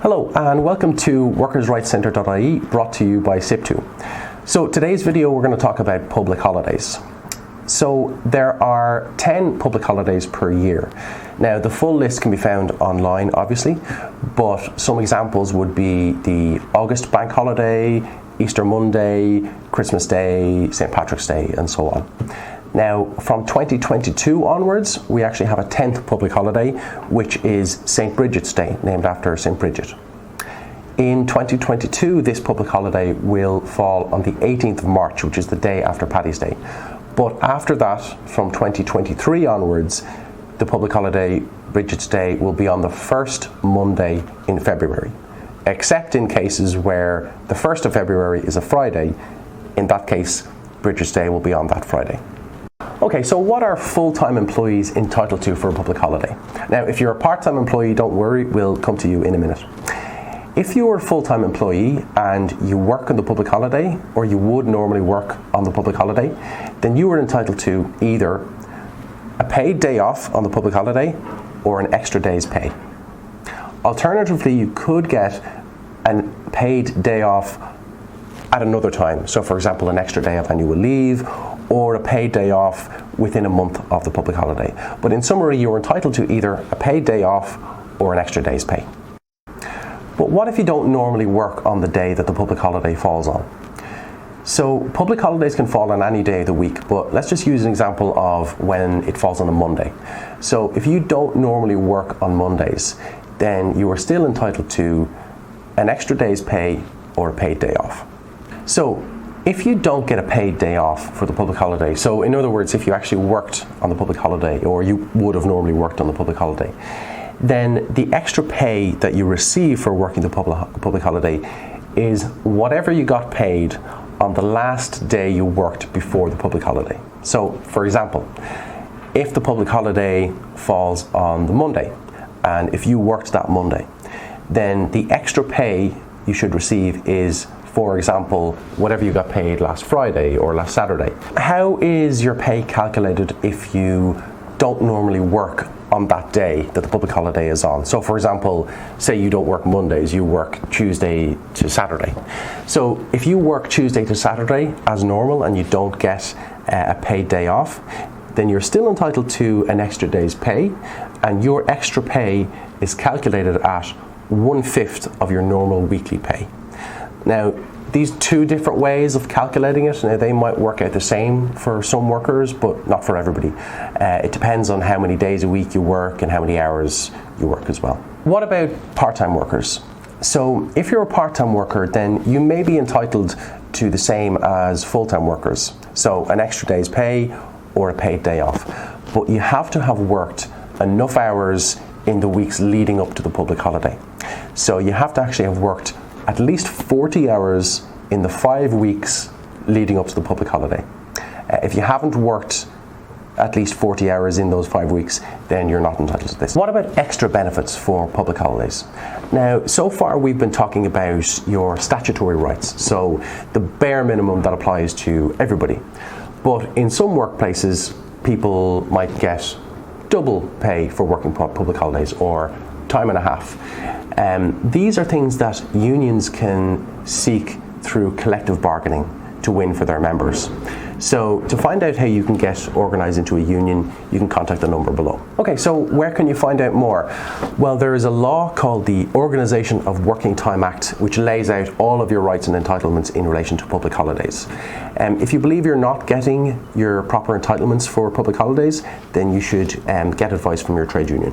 Hello and welcome to workersrightscentre.ie, brought to you by SIPTU. So today's video we're going to talk about public holidays. So there are 10 public holidays per year. Now the full list can be found online obviously, but some examples would be the August bank holiday, Easter Monday, Christmas Day, St. Patrick's Day and so on. Now, from 2022 onwards, we actually have a 10th public holiday, which is St. Bridget's Day, named after St. Bridget. In 2022, this public holiday will fall on the 18th of March, which is the day after Paddy's Day. But after that, from 2023 onwards, the public holiday, Bridget's Day, will be on the first Monday in February, except in cases where the 1st of February is a Friday. In that case, Bridget's Day will be on that Friday. Okay, so what are full-time employees entitled to for a public holiday? Now, if you're a part-time employee, don't worry, we'll come to you in a minute. If you are a full-time employee and you work on the public holiday, or you would normally work on the public holiday, then you are entitled to either a paid day off on the public holiday or an extra day's pay. Alternatively, you could get a paid day off at another time. So for example, an extra day of annual leave, or a paid day off within a month of the public holiday. But in summary, you're entitled to either a paid day off or an extra day's pay. But what if you don't normally work on the day that the public holiday falls on? So public holidays can fall on any day of the week, but let's just use an example of when it falls on a Monday. So if you don't normally work on Mondays, then you are still entitled to an extra day's pay or a paid day off. So if you don't get a paid day off for the public holiday, so in other words, if you actually worked on the public holiday, or you would have normally worked on the public holiday, then the extra pay that you receive for working the public holiday is whatever you got paid on the last day you worked before the public holiday. So for example, if the public holiday falls on the Monday, and if you worked that Monday, then the extra pay you should receive is, for example, whatever you got paid last Friday or last Saturday. How is your pay calculated if you don't normally work on that day that the public holiday is on? So for example, say you don't work Mondays, you work Tuesday to Saturday. So if you work Tuesday to Saturday as normal and you don't get a paid day off, then you're still entitled to an extra day's pay, and your extra pay is calculated at 1/5 of your normal weekly pay. Now, these two different ways of calculating it, now they might work out the same for some workers, but not for everybody. It depends on how many days a week you work and how many hours you work as well. What about part-time workers? So if you're a part-time worker, then you may be entitled to the same as full-time workers. So an extra day's pay or a paid day off. But you have to have worked enough hours in the weeks leading up to the public holiday. So you have to actually have worked at least 40 hours in the 5 weeks leading up to the public holiday. If you haven't worked at least 40 hours in those 5 weeks, then you're not entitled to this. What about extra benefits for public holidays? Now, so far we've been talking about your statutory rights, so the bare minimum that applies to everybody. But in some workplaces, people might get double pay for working public holidays, or time and a half. These are things that unions can seek through collective bargaining to win for their members. So to find out how you can get organised into a union, you can contact the number below. Okay, so where can you find out more? Well, there is a law called the Organisation of Working Time Act, which lays out all of your rights and entitlements in relation to public holidays. If you believe you're not getting your proper entitlements for public holidays, then you should get advice from your trade union.